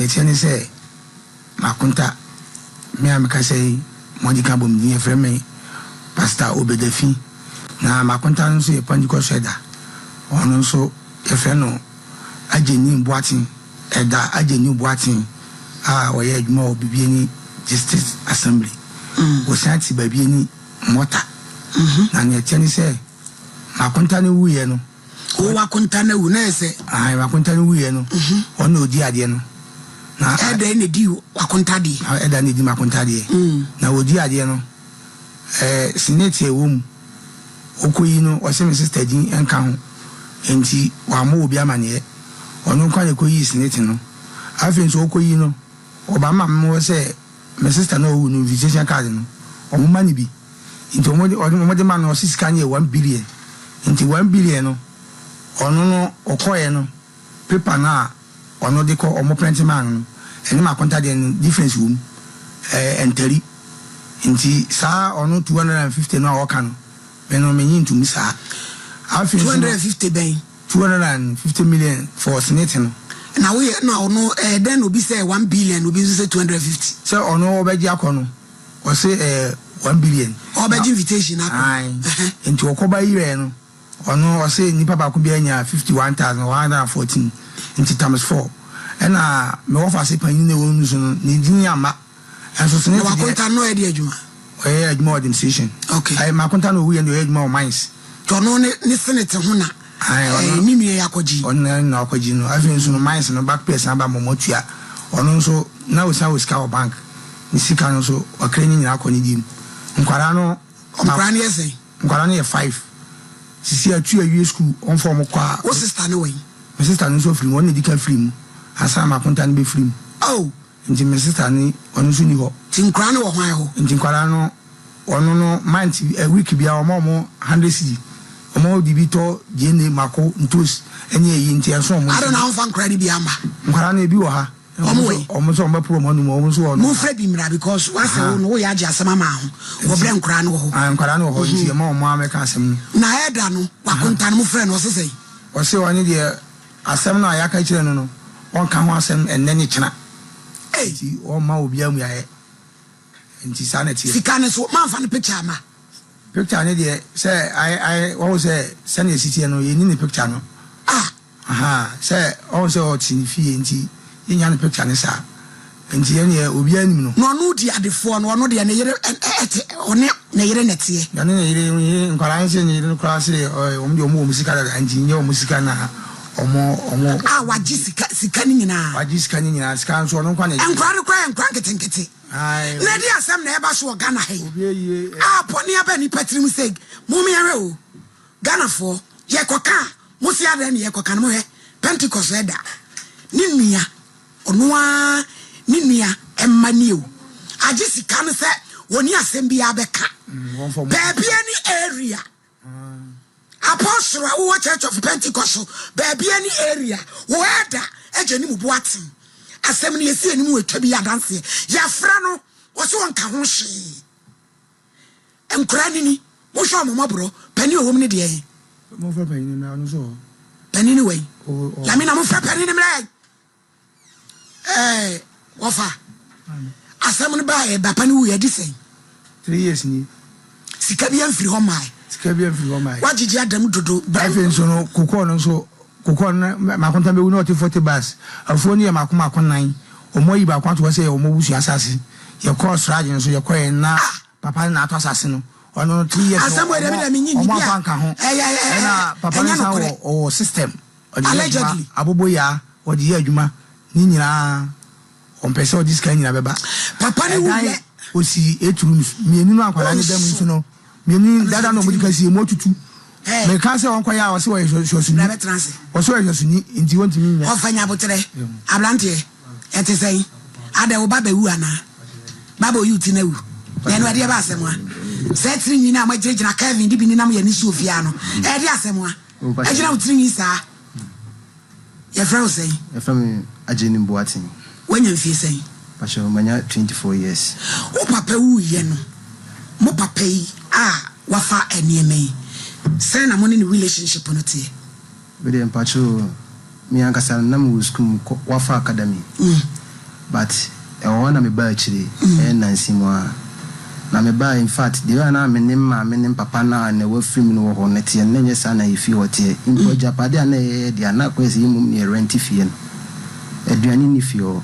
tiene say makunta me ameka say modika bom di e frame Pastor Obedefi na makunta nso e pandiko sheda ono nso e frɛ no ageni boatin eda ageni boatin oye adwuma obibie ni Justice Assembly o santi babie ni mota na ne tiene say makunta ne wuye no o wakunta na wu na ese makunta ne wuye no ono odi ade no na eda ne di wakunta di eda ne di makunta di na odi ade no sineti ewom okoyi no o se me sister din enka ho enti wa mo obi amane ono kwa ne koyi sineti no afi nso okoyi no oba ma mo se me sister no wu no invitation card no o mo mani bi enti mo de ma no sisika ne 1 billion enti 1 billion no ono no okoye no paper na ono de ko omo print man no eni ma konta de difference wum enteri nti sa ono 250 no awoka no me no menyi ntumi sa afi 250 ben 250 million for senate no na we na ono then obi say 1 billion obi say 250 so ono obeji akono o say 1 billion obeji invitation akọ nti okoba yire no ono o say nipa ba ko bi anya 51114 nti times 4 ena me wo fa se panyin na wonu so no ni din ama enso senate wa konta no e di adwuma adwuma administration okay ai ma konta no we and adwuma o mines to no ni senate ho na ni nue yakoji ono na akoji no afi nso no mines no back place aba momotua ono nso na wo sa wo ska bank ni sika no so okre ni nyina akoni dim nkwara no nkwara ni ese nkwara no ye 5 sisi atu awie school on form kwa o sister no we my sister no so free one medical free mu asa ma konta no be free oh nti my sister ni ono so ni ho ti nkwara no wo hwan ho nti nkwara no ono no month a week bia omo 100 cedi omo di bito jene mako ntos enye yi nti enso omo I don't know fan credit bi amba nkwara na ebi wo ha omo so omo pro mo no omo so mo frɛ bi mra because wa se no wo ya agi asema ma ho wo bre nkwara no ho nkwara no ho nti ma omo ameka asem na eda no wa konta no mo frɛ no sesei o se wani de asem na ya ka kire no no on ka ho asem enne ni kina nti o ma obi amu yae nti sanity sikane so man fa no picture ma picture ne de say I what was say send city no ye ni picture no say on say o tin fie nti ye nya no picture ne sa nti ye ne obi anim no no no di adefo no no de ne yere one ne yere netie ya ne yere nkwara nse ne yere nkwara se o de o musika da nti nye o musika na omo waji sika ni nyina waji sika ni nyina sika nso no kwa ne enkra nketenkete na di asem na eba so Ghana he poni aba ni patrim seg mumi yare o Ghana fo ye koka musi ada ne ye koka no he Pentecost eda ni nua onua ni nua emmani o aji sika no se woni asem bia beka baby any area Apostle who Church of Pentecost baby any area weda eje ni mubuatin asem ni esi eni mu etwa bi adanse ya fra no wo so nka ho hye enkura ni wo hwe mo mabro pani o wom ni de mo fra pani na no so pani ni we la mi na mo fra pani ni mre wo fa asem ni ba pani wo ye di sen 3 years ni sika bi amfiri ho mai wajiji adam dodo baifin so no kokon no so kokon makonta be woni 40 bus afo ni makoma konan omo yi ba kwanto se omo busu asase ye cross rage no so ye koye na papa na ato asase no ono 3 years asamo de me nyi ni bia na papa na o system allegedly abobo ya odi adwuma ni nyina on pese odi ska nyina beba papa ni wo ye osi eturu mienu no akwara ni dem nso no mienu dada no modika si mo tutu me ka se won kwaya o se wo yesu na betranse o se wo yesu ni nti won timi o fanya botere ablante ete sei ada wo baba wu ana baba yu ti na wu na no ade ba asemwa se tiri nyi na magirigina Kevin di bi ni nam ya ni Sofia no e de asemwa e gina utiri nyi sa ya fra o sei ya fra me ageni mboatin wanya mfie sei pasho manya 24 years o papa wu ye no mo papa yi wafa enieme say na money relationship no tie we dey pacho me ankasa na mu school wafa academy but I want to be actually and Nancy. Na me ba in fact the one na me nim papa na na we film no ho net ye na nyesa na ifi hote impo japade na ye dia na kwesi mum ne rent fie no aduane ni fie o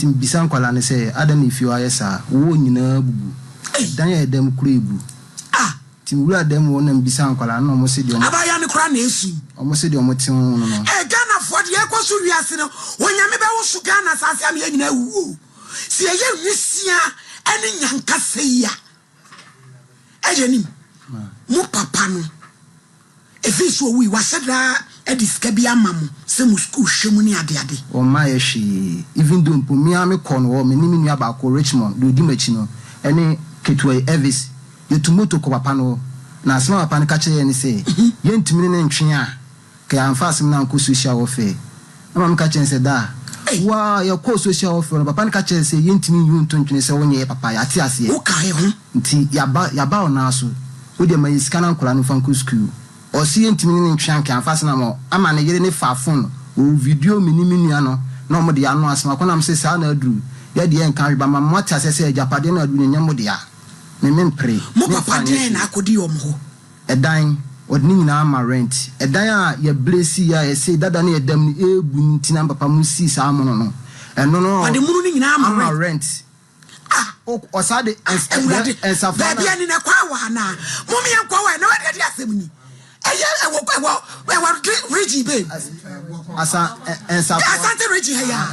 tim bisan kwala ne se ada ni fie ayesa wo nyina bubu dan ye dem kura ebu tim wura dem wo na bisan kwala na mo se di abaya ne kura na esu omo se di omo tin no Ghana for the ekosu wiase no wonyame be wo su Ghana sase am ye nyina wu si ye wisia ene nyanka seya ejenim mu papa no efiso wi wasedra ediska bi amamu se mu school hwemu ni ade o ma ye hwi even though mpumi ame kon wo me nimi nua ba ko Richmond do di machi no ene ketwe Elvis yetumoto ko papa no na asma papa no ka kire ne se yentimi ne ntwe a ka amfasim na nko social warfare ama me ka kire se da wa ya ko social warfare papa no ka kire se yentimi yunto ntwe se wonye papa ya ti ase o ka he ho nti yaba ona so wo de mai skana nkora no fanko school o si yentimi ne ntwe anka amfasim na mo ama ne yere ne fa phone o video minimi nua no na mo de ano asma ko na me se sa na aduru ya de enka ba ma mota se japade na aduru nyamo de ya me mempre mo papa de na akodi omho edan odni nyina ma rent edan a ye blesi ya e say dada na edam ni ebu ntina papa mu si sa amono no eno no ade munu ni nyina ma rent o sa de ensafa ba bia ni na kwa wa na mo me yan kwa wa na wa de asem ni eye ewo rigi be asa ensafa asante rigi ya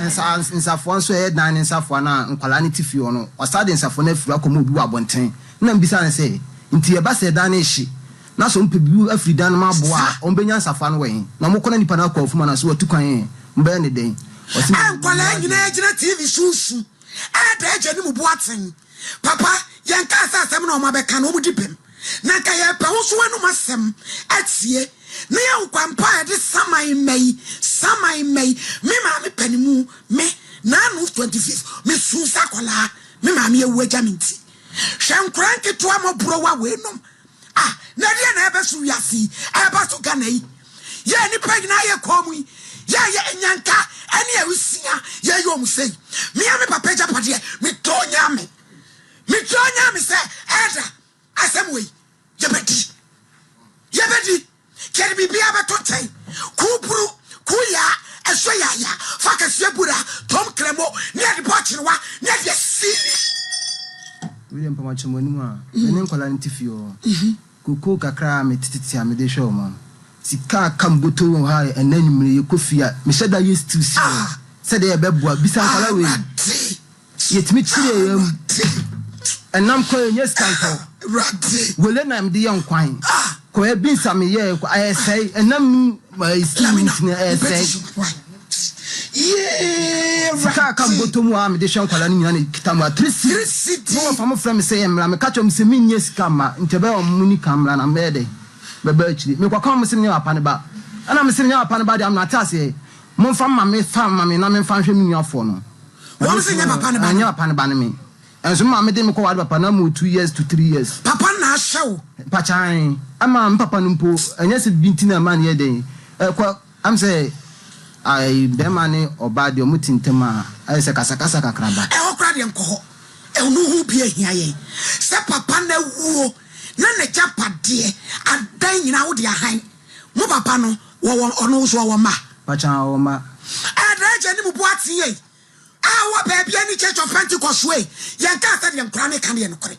ensafo nso e dan ensafo na nkwala ni tifio no o sa de ensafo na afura komo obi wa bonten na mbisa ne say nti e ba se dan na ehi na so mpebiu afridan ma boa ombenya safa no wen na mokona nipa na kwa ofuma na so watukwan mbe ne den ankwala nyina gina TV susu ada eje ni mu boaten papa yen ka asem na o ma be ka no mu dipem na ka ye pe wo so wanu masem atie na ye nkwampa de samai mei me ma me panimu me na no 25 me susa kwala me ma me ewu aja minti hwenkran keto am bro wa we nom na dia na ebe su wiasi eba su Ghana yi ye ni pagina ye komu ye enyanka ene e usia ye yom sei me ame papa japade me tonya me se eda asem we yebedi keri bibia beto tai kubru kuya eso ya faka sebura tom kremo ne de bochirwa ne de sili William Pamachomoni ma ene nkola ntifio koko kakra metititi amede show man sika kamboto ha enanimre yekofia me sheda yestu si said e beboa bisa nkala we yetimi chire yam enam ko yes kanko wele na mde yankwan ko e bin same ye ko ayesai enam student na ayesai sika kamboto mu amede show nkwala ni nyina kitama 3 mo famo from say emra me catch me say minye sika ma ntebe o muni kamra na mede baba achiri me kwa kam sim nya apane ba ana me sim nya apane ba de am na atase mo fam ma me na me fam hwe mi nuafo no won sim nya apane ba nya apane ba ne me enso ma me de me ko wa papa na mo 2 years to 3 years papa na ahyew pachan ama papa no mpo anya se bintina ma ne ye den kwa am say ai be mane oba de omutintema ai se kasakasa kakraba okra de nko enu hu bia hia ye se papa na wuo na ne japade adan nyina wo de ahan mo papa no wo ono so wo ma pachan wo ma adraje ni mu boatin ye awo baby ani church of Pentecost we yen ka sa de nkra ne kan ye nkore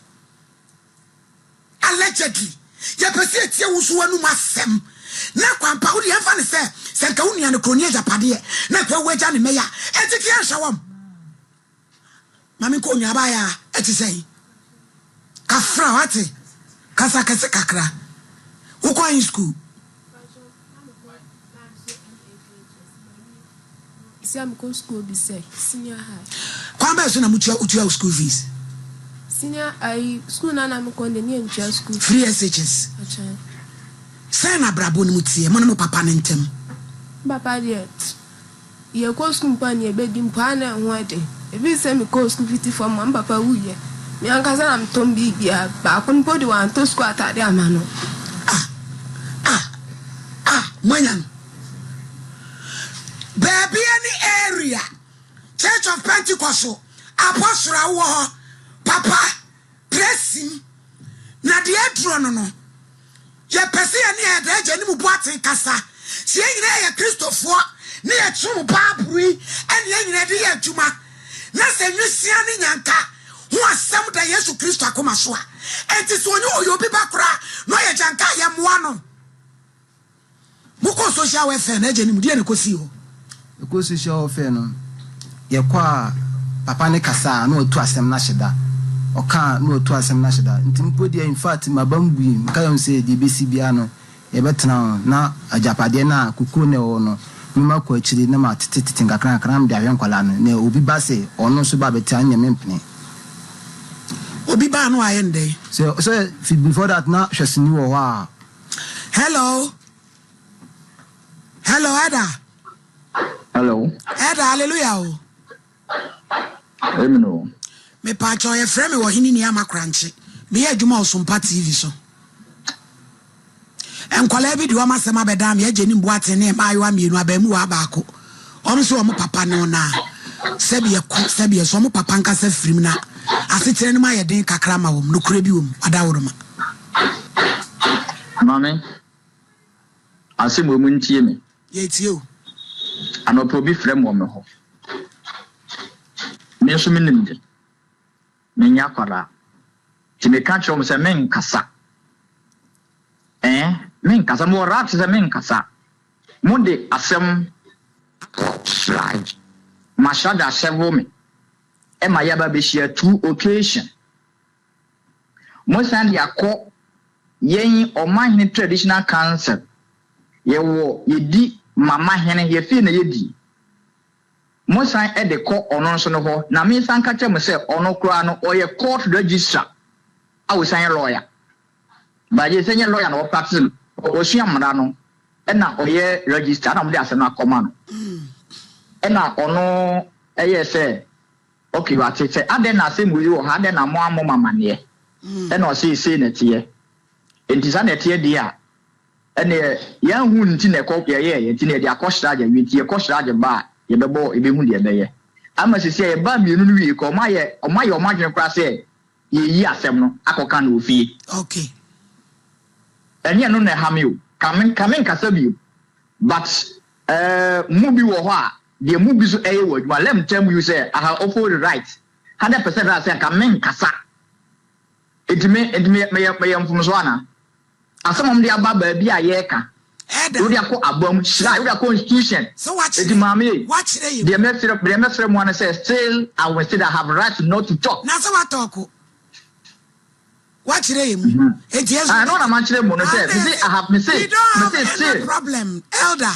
allegedly ye pese tie wo so wanu masem na kwampa wo de enfa ne se nka wo nia ne kronie japade na kwa wo ja ne meya etiki ahwam mami ko nya ba ya eti sei kafra wate kasa kakra wo kwa in school Siam ko school bi say senior high kwa ba so na mutua school fees senior I school na me ko ne ntua school free SHS acha say na brabo ni mutie mo no papa ne ntem papa de ye ko school pa ne be di mpa na ho ade e bi say me ko school fit for mo papa wuye me ankaza na mtombi bia ba kon podi wan to school atade amano manyan baby any area Church of Pentecost apostle awo papa pressing na de adro no ye pese ye ne adaje ni mu boaten kasa sie nyina ye Christopher ne ye tum baburi ene ye nyina de ye adwuma na se nwusia ne nyanka ho asem da Yesu Kristo akoma so a enti so onye oyo bi bakra no ye janka ye moa no muko social welfare na je ni mu de ne kosi ho ko social welfare no ye kwa papa ne kasa na otu asem na hyeda oka na otu asem na hyeda ntimpo dia in fact mabambu nka yon se di besi bia no ye betena na ajapade na kuku ne wo no mma kwa chiri na ma tete ngakran kran de ahwen kwala no na obi ba se ono so ba beti anya mempene obi ba no ayende so before that na hwesini wo wa hello Ada. Hello. Ada, hallelujah. Amen. Me pacho ye frame wo hini ni amakranche. Me adwuma SOMPA TV so. Enkwala bi di wa masema beda me agye ni mboate ne ma ayo amienu abamu wa baako. Om so omo papa no na. Sebi so omo papa nkasa firim na. Asetere no ma ye den kakra ma wom no kura bi wom adaworo. Mame. Asemo mu ntie me. Ye tie Anopo bi frem wo me ho. Me so menimde. Me nya kwara. Ti me ka chom se men kasa. Men kasa mo rat se men kasa. Mo de asem slide. Mashada sevo me. E ma yaba be share two occasion. Mo san dia ko yen o man traditional council. Ye wo ye di mama hene ye fi na ye di mo san e de ko ono nso no ho na me san ka kyem se ono kura no o ye court registrar awu san lawyer ba ye san ye lawyer no practice o sua mra no e na o ye registrar na mo de asem na akoma no e na ono e ye se okay wa te se ade na asem wi wo ha ade na mo amo mama ne e na o se na tie enti san na tie dia ene ya hu nti na ko ye nti na dia kostraje wi nti ye kostraje ba ye bebo ebe hu de be ye ama sisi ye ba mienu no wi ko ma ye omadwen kra se ye yi asem no akoka na ofie okay ene no na ha mi o kamen kasa bi but mu bi wo ho a de mu bi so eye wo adwuma let me tell you say I have all the right 100% that say kamen kasa edime me mfumso ana asamom dia baba bia ye ka Eda wo dia ko abam shira wo dia constitution so watch it mama watch you the mestre mo na say still I will still have right not to talk na so what talk watch you I know na man chire mo no say I have me say no problem elder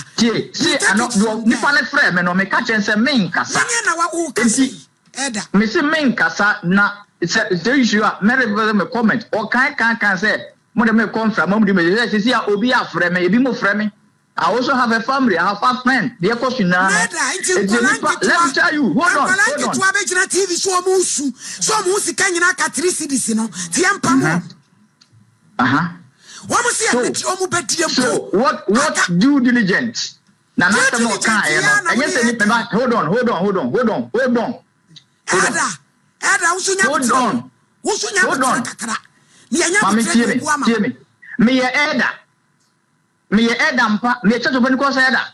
see I know ni pa na frɛ me no me ka chen say men kasa na wa wo kasi Eda me say men kasa na it's the issue me comment or can say mo de me come from mo de me say see obi afre me ebi mo frɛ me I also have a family. I have 5 friends. They are costing now. Let me tell you. Hold on. TV so musi kanyina ka 3 cedis no. Tiampa mo. So what due diligence? Na na tell no kan e no. And yes any hold on. Ada usunya. Hold on. Mami me. Me ye Eda. Me ye Edampa, me church of Pentecost Eda.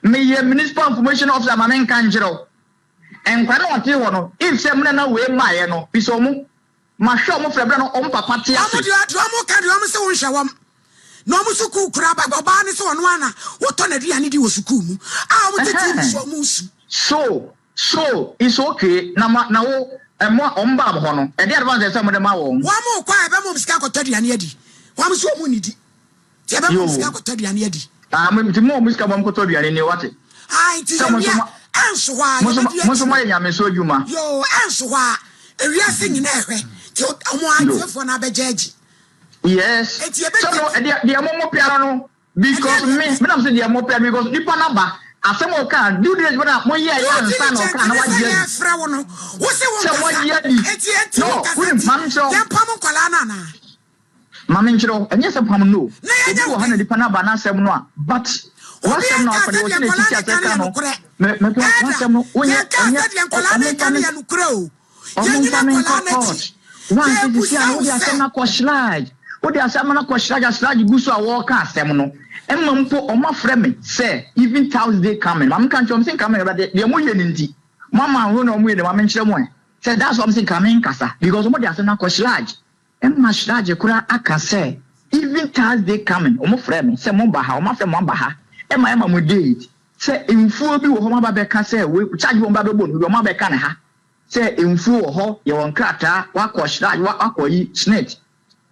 Me ye municipal information officer mamen kanjiro. En kwano wati wono, if se mna na we ma no, biso mu. Ma show mo frebra no on papa ti ase. Amu ka do se won hwewam. No mu suku kura ba oba ne se wono ana, wo to na duane di wo suku mu. Ah mo tete so mu su. So it's okay. Na wo mo omba ho no. E dey advance se mo de ma wo. Wa mo kwa e be mo sika ko to duane adi. Wa mo so mu ni di. Tiaba mo sika ko to duane adi. Me ti mo sika mo ko to duane ni wate. Ai ti ya anso wa. Mo so mo ya me so adwuma. Yo anso wa. Ewiase nyina ehwe. Ti omo antefo na bejeji. Yes. So no they mo piano no because me am say they mo piano because nipa na ba asem o kan do this na mo ye ya nsa no kan na wa je. Fra wo no. Wo se wo ka. Eti no, we man so. Dem pam kwala na na. Mama nchiro enye se pam no. Ebi wo ha na nipa na ba na asem no a but What's the no for the teacher second? What the Samana Koshraga Gusu walk Semono. And Mampo or my friend say, even Thursday coming. I'm can't something coming about the Yamuyanity. Mamma, who know me, the woman someone. Said that's something coming, Casa, because what the Asana Koshraj. And Mashraj, Kura Aka say, even Thursday coming, or my friend, say Mombaha, or my friend Mombaha, and my mamma did. Say, in full be with Homabeka say, we charge one babble, your mother can ha. Say, in full ho, your own cratter, what Koshraj, what Aqua snake.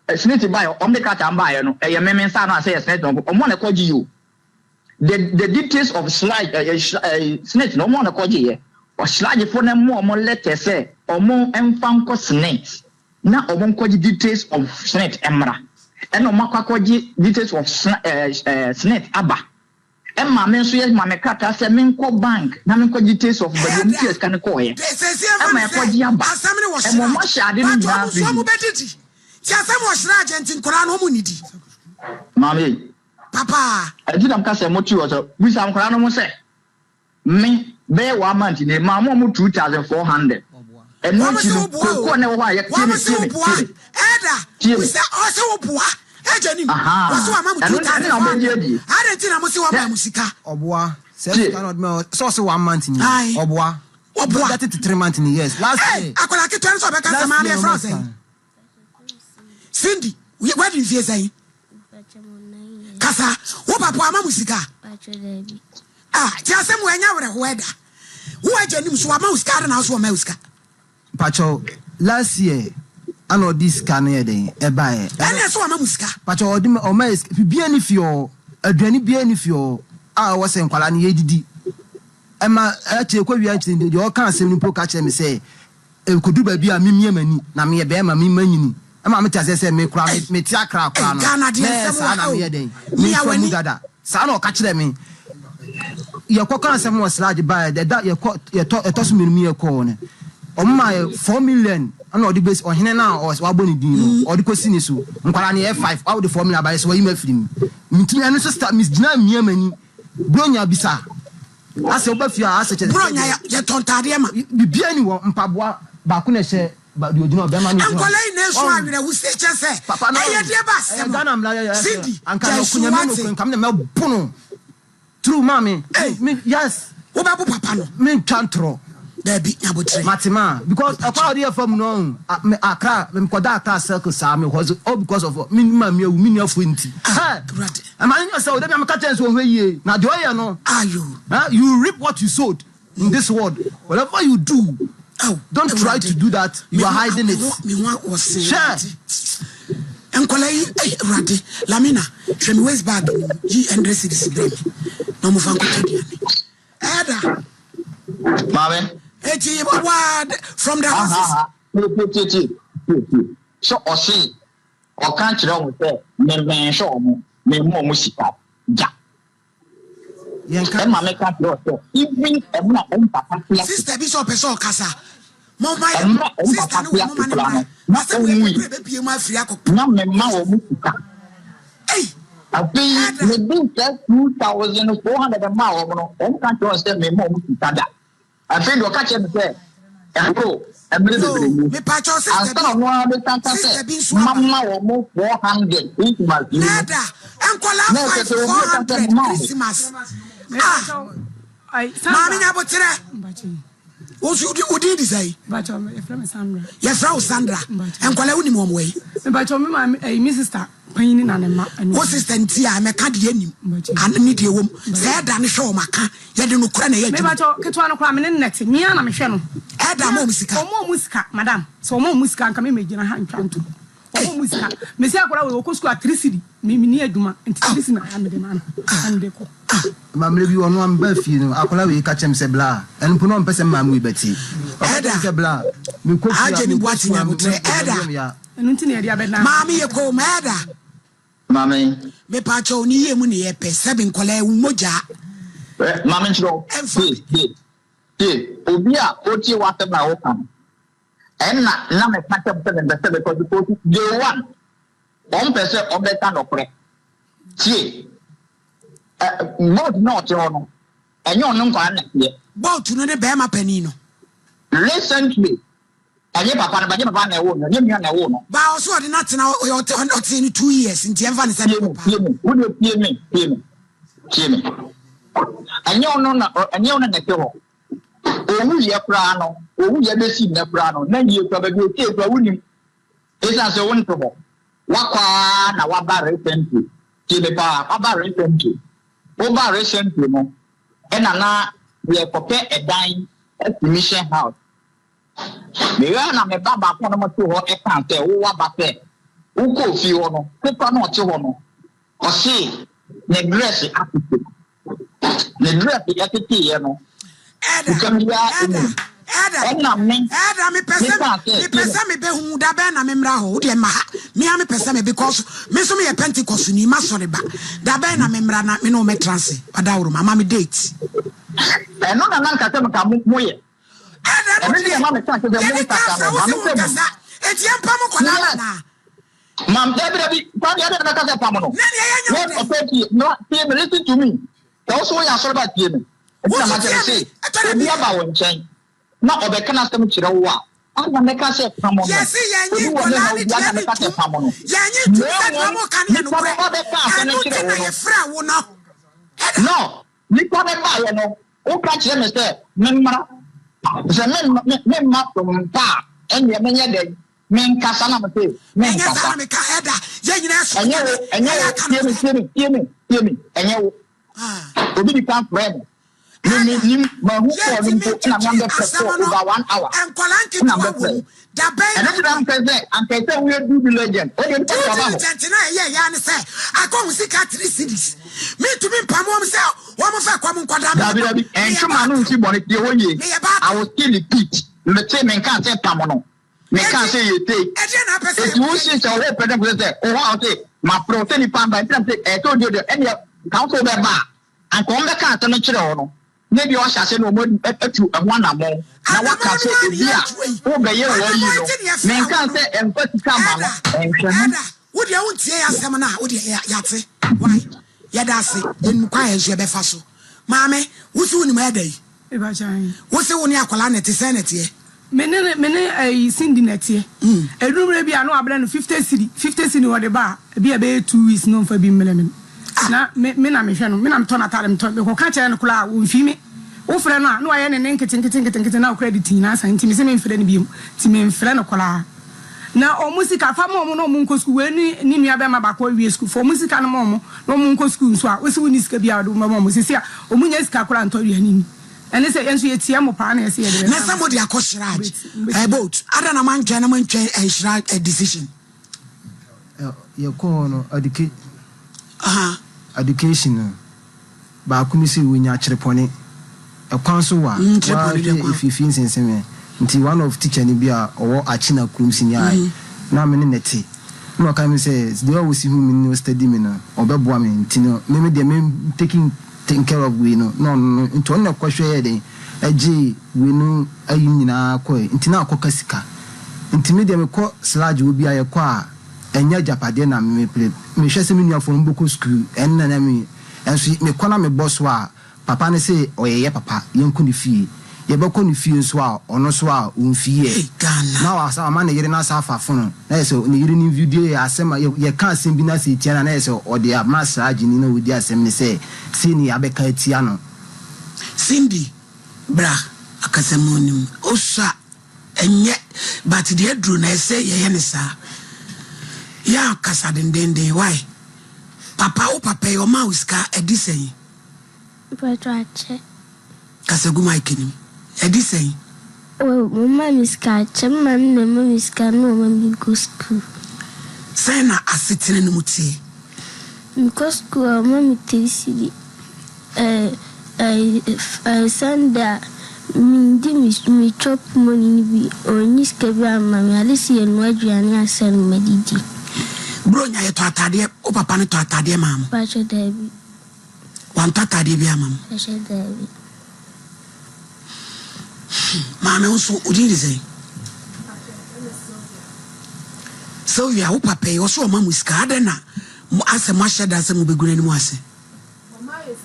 Snitty by on the cat and buy, a man say a snake on one call you. The details of slide snake no more call you or slide for them more letters say or more and snakes. Now or one call details of snake emra and no more call details of snake abba. And my men say my cata say men call bank, namin call details of the details can call it. And my call Yamba. And my shad didn't have. Tiasem was ragent in Koran Homunity. Mammy, Papa, I didn't cast a motive with some Koran say. Me, bear 1 month in a mamma 2,400. And one never why Ada, you said also Bois, Ejanim, also a mamma 2,400. I didn't think I must see what Musica or Bois, so also 1 month in or Bois, or Bois, that 3 months in years. Last year, I could like to transfer back as a man in France. Cindy, where did you say? Casa, what Papa Musica? Just somewhere now, weather. Who are you? Swamos Garden House or Mosca? Pacho, last year, I know this Canadian, a buyer. And that's what Mamuska. Pacho, or Mask, be any if you're a granny, be any if you're I was in Kalani ADD. Emma, actually, your cancer, catch and say, could do be a mimian, Namia Bema, Mimani. I'm say me cry me tia cry cry me dada sana o ka kire me ye kwaka asem was large by that ye toss me e call ne o ma 4 million ana o di base o hene na o wa boni din no o di kosi ni so nkwara ne F5 how the formula by so yi ma firi mi ntimi anu so start miss dina mia mani bronya bisa ase obafia ase che bronya ye tontade ma bibia ni wo mpaboa ba ko na she but you know be mani ankola ine so awere wo se che se e de ba se Cindy anka no kunya me kam na me bono true mami me yes wo ba bu papa no me twantro there be nyabotre matima because akwa odi afam no akra me koda akra circle sa me because all because of me mami awu me niafo nti am I know say dem am ka chance wo hweye na de oye no you reap what you sowed in this world whatever you do. Oh, don't try to do that. You are hiding it. Enkolai Radi Lamina, Tremi West Bag, G and Residus Baby. No more Fanko. Ada Marvin, word from the house. So, or see, or can't you know, me show me more musica. Ja. Even Sister Bishop Peso Casa. Mama, sister, no, hey, I think maybe 2,400 miles. And can't you understand me more? I think you'll catch him there. And go, and me patch your sister, Mamma or more 400. Nada, and call 400 Christmas. Mammy, what you did say? But Sandra. Yes, Sandra. And Colony one way. But my sister, Pain and what sister and Tia, I'm a Cadian, and need you. Said Dan show my car. You don't know, Cranny. Maybe I talk to one of Cramin next. Me and I'm Shannon. Ada Musica, Madame. So more Musica can make you a hand to. Oh, Musica. Monsieur will go to electricity. Mimi near Duma and listen. I'm the man. And the Mamma, you are one birth, you know. I'll we catch him, say blah, and put on person, Mammy Betty. Ada blah. You could have watching Ada. And Mammy, you call Mada. Mammy, me pacho ni muni epe, 7 kole umoja. Mammy, Obia, Oti, what about Okan? And now my patch up and better because the one person of the kind of prep. See. boat not on. And you're not boat to know the Bama Penino. Recently, I never found a woman, but also did not know you're not in 2 years in Jevan said, would you hear me? And you're not a hero. Oh, you're prano, oh, you're the senior prano, then you probably take a winning. It's as a wonderful. Waka na waba recently. Jimmy Bar, waba recently. Over recently, no. And now we are prepared a dime at the mission house. Me na me baba kono mo to ho e kan te wo wa ba te. Wo ko fi wo no. Ko no te wo no. O si ne dress attitude. Ne dress attitude ye no. Ada me pesa me be hu da be na me mra ho de ma me a me pesa me because me so me ye Pentecost ni ma sori ba da be na me mra na me no me trance adawro mama me date e no na nka te mka mo ye ada no me ma me trance de mo ta ka no e ti ampa mo ko na mam debi pa ya de na ka se pa mo no no pay me listen to me also ya sori ba tie me na ma say e ba won chen na obekana stem kire wo a ana meka se pamo no yes yanyi kola ni dia na ka pamo no yanyi tu se pamo kan ya no kure anu ti na ye fra wo no no ni ko be ba ye no o ka kire me se memra se memma pa enye menye de men kasa na me se men kasa me ka eda ye nyina so enye enye wo obi di kan friend ni ma hu ko ni ko na ngam be for over 1 hour and kolanki to da ben and I'm we do the legend o dey talk about legend na ya ni say akon sika 3 cities me to me pamom say wo mo fa kwa mo kwada me en chuma no nsi bone tie ho ye I will still repeat me say men kan say pamo no me kan say ye take e na pese e wo si say o pede ko say o wa o say ma protein pamba ntam say e to dio e ne council be ba and ko be kan say no kire ho no maybe o sha say no mo atu ehwana mo na waka say bia o be ye wo yi no men kan say empatika ma no enhwanu wo dia wo tie asem na wo dia ya te why ya da se en kwa enso be fa so maame wo se woni ma da yi e ba chan wo se woni akola na te se na te mene ai sindi na te edumre bia no abra no 50 cedi wo de ba bia be 2 weeks no fa bi melemen na me na me hwe no me na me to na tare me to be ko ka kire no kula wo mfi me wo frɛ no a no aye ne nkete na credit na san ntimi se me mfrɛ no bi ti me mfrɛ no kula na o musika fa mo no mo nko school we ni nua be ma ba ko wie school for musika no mo no mo nko school so a we se woni sika bia do mo sisi a o munya sika kula nto wi ani ene se enso yetia mo pa na ye se ye de na somebody akoshiraj about ada na man twa na man twa shiraj decision ye ko no education ba ku mi se wonya kyerepone ekwan so wa if nsenseme nti one of teacher ni bia owo achina krum sinya na me ne neti no ka mi say the way we see who me study me no obeboa me nti no me de me taking care of we no nti on na kwahwe de agi we no ayi nyina ko nti na akoka sika nti me de me ko slage obi aye ko a enya japade na me play me hwe se me nuafo mboko school enna na me enso me kona me boss wa papa ne say oyeye papa yenku ni fie ye beko ni fie so a ono so a unfie na wa sa ma na yire na sa afafo no na ye so ni yire ni video ye asema ye ka asem bi na se tia na ye so ode a massage ni na wodi asem ni say ni abeka tia no Cindy bra akasemonim osa enye but the dru na say ye ne sa ya kasa dendende why papa o papa your mouse ka edisen but ache kasa gu mic ni edisen oh mama miska chema na mama miska no mama go school say na asitene no mutie go school mama tisi Sunday me chop money bi oni skebia mama alisi enu aduane asen medidi bro nya ye to atade o papa ne to atade mama ba che dabi wan to atade bi mama che dabi mama unso udiri sei so ya o papa yo so mama muska adena mo ase mo sheda se mo beguna ni mo ase mama ye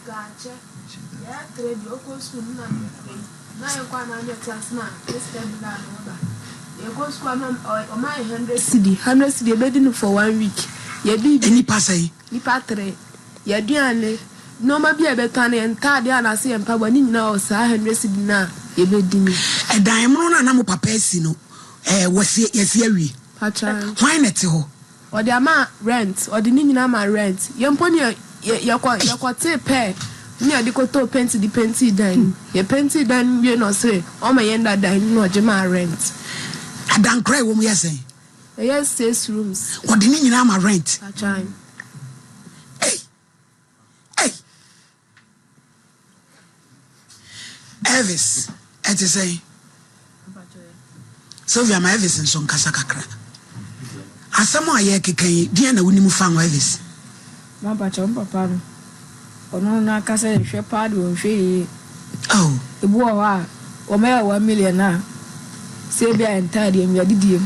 go school na you kwa na your class na this time na you go school na o my 100 cedi bedding for 1 week. You be any passay ni patre ya duane no ma bia betane entade ana se empa bani nyina o sa 100 cedi na ye bedini e dan mo na mo papa asi no wasi yesi awi pacha why net ho o de ama rent o de ni nyina ma rent ye mponi ye kwa te pe ni ade ko to penti di penti dan ye penti dan bi no se o ma ye nda dan no je ma rent adan cry wo mo yesen yes 6 rooms o de ni nyina ma rent pacha Elvis, et is say Sylvia, my Elvis and son Casacacra. As someone I can, Diana, when you found Elvis. My papa, or no, not Casa, shepherd, or she. Oh, the boy, or may 1 million now. Sabia and Tidy and Yadidium.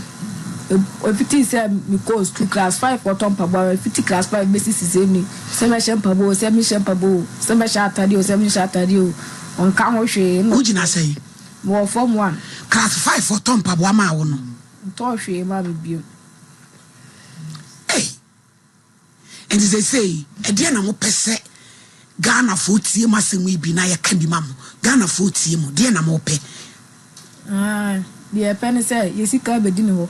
If it is me course to class 5 or Tompa, 50 class 5 basis is any. Semi shampoo, semi shampoo, semi shatadio, semi shatadio. On camel she, no, did I say? More from 1. Class 5 for Tompa, Wama, no. Toshi, mammy, beauty. Hey, and as they say, a dear no pese Ghana 40 must we be na can be mamma. Ghana 40 dear no more pay. Ah, dear Penny say, you see, Cabby dinner.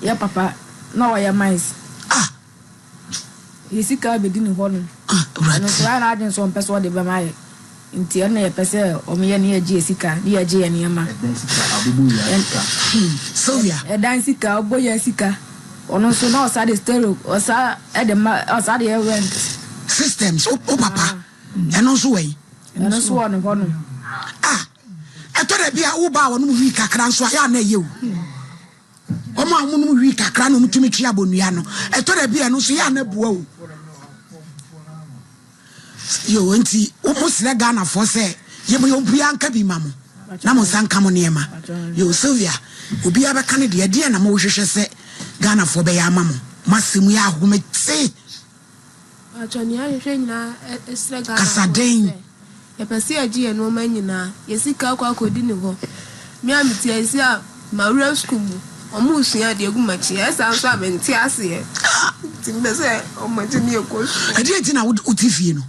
Yeah, papa, no, I am mice. Ah, you see, Cabby dinner. Right, I didn't so persuade by my. Inti ana yepese o me ne agi esika ne agi ene ma Sylvia dan sika oboya sika ono so na osa de stereo osa e de ma osa de rent systems o papa eno so we eno so ono hono ah eto de bia wo ba wono mu wi kakra so ya na ye o ma mu no wi kakra no mutumi twa abonua no eto de bia no so ya na bua o yo enti o mo sile Ghana for say ye mo bia nka bi mamo na mo sanka mo niema yo Sylvia obi abeka ne de na mo hwehwe se Ghana for be ya mamo masemu ya ahomete achani ya hwehwe nyina esre Ghana kasaden ye pese agi e no ma nyina ye sika kwa kodi ne ho mi amiti esi a mawura school omo usua de egu machi esa nso amenti ase timbe se o majini ekosu adi enti na utifie no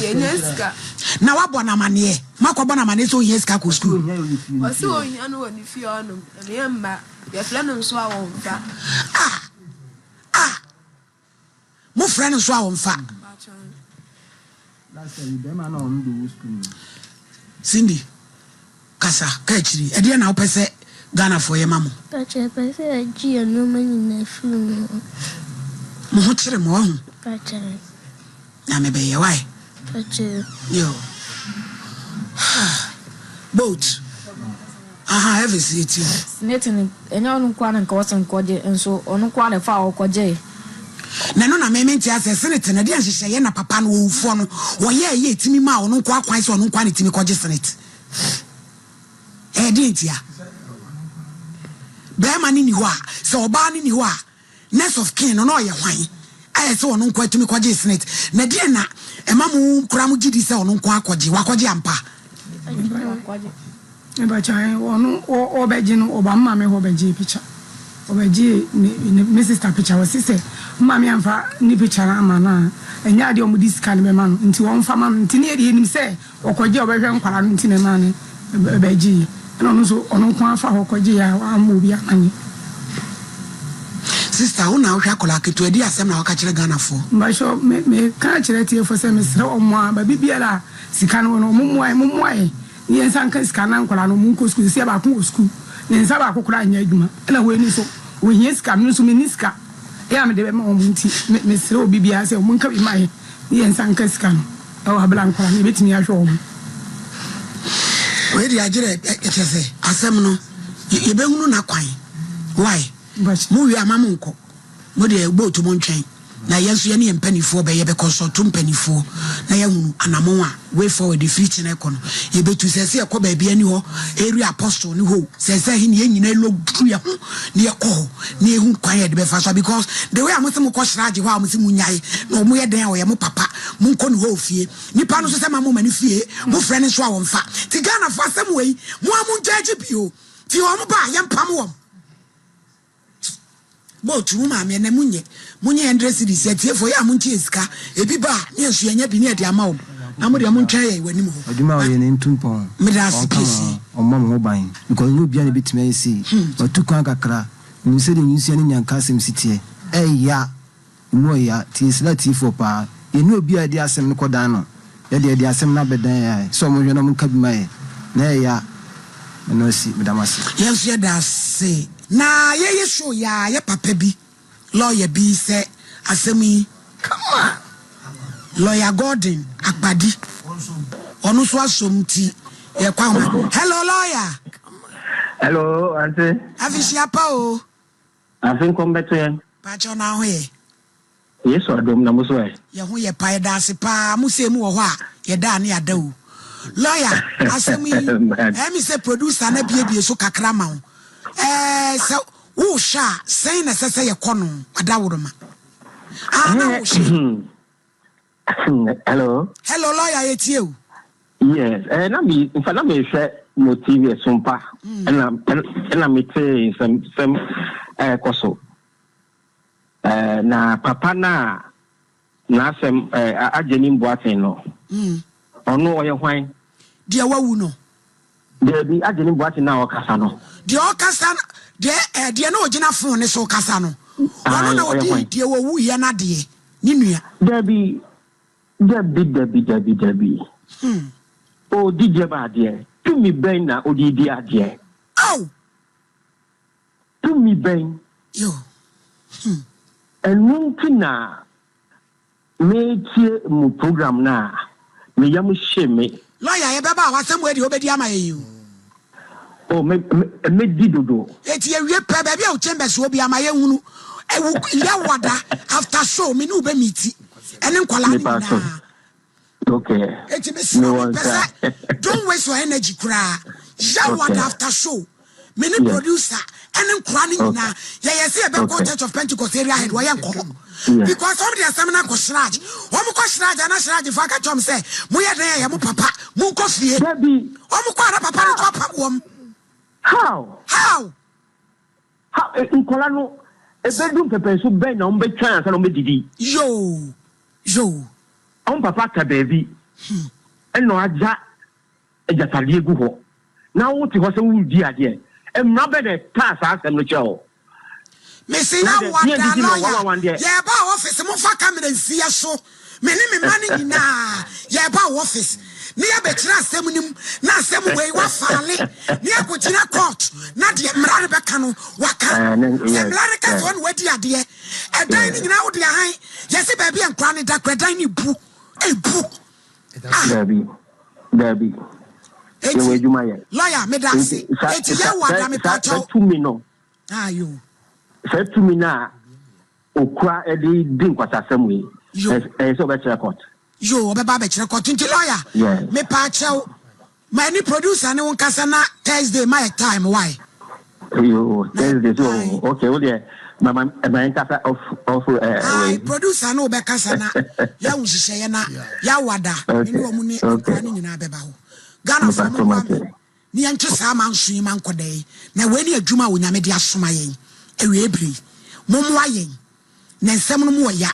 Yeneska. Na wabona mane makobona mane so yeska ko school. Osi onya no woni fi ono. Me mba ye fle no so awon fa. Mo friend so awon fa. Last time be man on do school. Cindy. Kasa ka chiri. E de na opese Ghana for ye mamo. Pacha pese agi no mani na funu. Mo ho kire mo ho. Pacha. Na me be ye why? Pacha. Yo. Boat. Aha, have it. Snitting and on quan and cotton codge and so on qualify or codge. Nano na me menti ase senate na dia hyehyɛ na papa no wofo no wo ye timi ma ono kwa kwan so ono kwa ne timi kɔgye senate di ntia be ma ni ho a sɛ oba ni ho a next of kin no ye hwan aye sɛ ono kwa timi kɔgye senate na dia na ema mu kura mu gidi sɛ ono kwa akɔgye wakɔgye ampa eba chai ono obeji no oba mma me ho beji picture obeji ni Mrs. Picture was say mama amfa ni picture ama na enya de omudi sika ne ma no nti won fa ma nti ne ye nim se okɔgye obehwe nkwara no nti ne ma ne beji na no so ono kwa fa okɔgye ya amma obi amani sister who now hwakola ketu edi asem na waka kire Ghana for mba sho me ka kire tie for say me sre omo a ba bibiara sika no no mummuai ni ensan ka sika na nkwara no munko school se ba ko school ni ensa ba kokora anya adwuma na we ni so we hie sika no so me ni sika ya me de be ma omo nti me sre obi bia se omo nka bi mai ni ensan ka sika no e wa bla nkwara ni betimi ahwe omo we di agire ekese asem no ye be hunu na kwan why mu wi amamu nko mo de egbo to mo ntwen na yenso ye ne mpanifo be ye be consult mpanifo na ye hunu anamon a way forward the free na ekono ye betu sese ye ko ba bia ni ho area apostle ni ho sese hi ni nyina logu ye ho ni ye ko ni ehun kwan ye de be fa so because the way amosi mo ko shraje ho amosi mu nyai na mo ye den o ye mo papa munko no ho fie nipa no so se ma mo mani fie mo frɛ ne so a wonfa ti Ghana fo asɛm wei mo amun judge bio ti o mo ba ye mpam wo bo tu ma me na munye 100 cedis atie fo ya munchi esika ebi ba ne ensu enya bi ne de ama wo amode amuntwa ye wani mo aduma wo ye ne ntumpon me da sikisi omam ho ban because no bia ne bitime yesi otu kwan kakra ni se de nyusia ne nyanka asem sitie ya mo ya ti isla ti fo pa ye no bia de asem ne kodan no ye de asem na bedan ya so mo hwe no mo kabi mai na ya no si medamasi yes ya da se na ye show ya ye papa bi lawyer bi se asemi come on lawyer Gordon Agbadi onu so asomti ye kwa hello lawyer hello auntie afishia pa o afin kombeto pa cho na ho ye yeso adom na muso ye ho ye pa da se pa musemu wo ho a ye da na ya da o lawyer asemi emi se producer na bie so kakra ma o so wo sha say na sese ye kono adawuruma na wo sha hello lawyer yetie o yes na me in fact na me hwe motive SOMPA na me te some koso na papa na sem ageni mboaten no ono oye hwan dia wawu no dia bi ageni mboaten na okasa no dia okasa dia na ogina phone ne so okasa no ono na odi dia wawu ye na de ni nua Debbie. Oh, did you bad dear? To me, Ben, now, oh, dear, dear. Oh, to me, Ben, yo, and Muntina made here mo program now. Me yamu shame me. Lawyer, Baba, was somewhere the Obediama you. Oh, me dido. It's a real baby, your chambers will be a my own. I will yawada after show me no be meet. And then call okay. Don't waste your energy, cry. Yawada after show. Many producer and then crying now. Yeah, see a Beko Church of Pentecost area head why because some of the seminar was Shraj. Omuko Shraj and Shraj if I catch him say, Muya there, Yamu Papa, Munko Fie, Omuko Papa. How? In Colano, a bedroom pepper so bend on bed chance and on bed. Yo. On Papa baby. And no aja a jataliego. Now what was a wood dear dear. And rubber the pass as a mutual. Missing out one day. Yeah, about office, some of our coming and see us so. Many money na. Yeah, about office. Near Betra Seminum, not some way was family. Near Putina Court, not the Marabacano, Waka, America one way, dear. A dining out the high. Yes, baby, and cranny duck, a dining book. A book. Debbie. Lawyer, Medasi. It's your one, I'm a patch to me no. You said to me now, Okra Eddie didn't what I some way. Yes, so better court. You, Baba, continue lawyer. Yeah. Me patch out. My new producer, no one Casana Thursday, my time. Why? You Thursday, so okay, oh, dear. My casa of producer, no Becasana. Young Shayana, Yawada, you money, running in Abebaho. Ghana from Niancha Saman Swiman Kode. Now, when you Juma, when I made your smaying, a rebri, Momoying, then some more ya.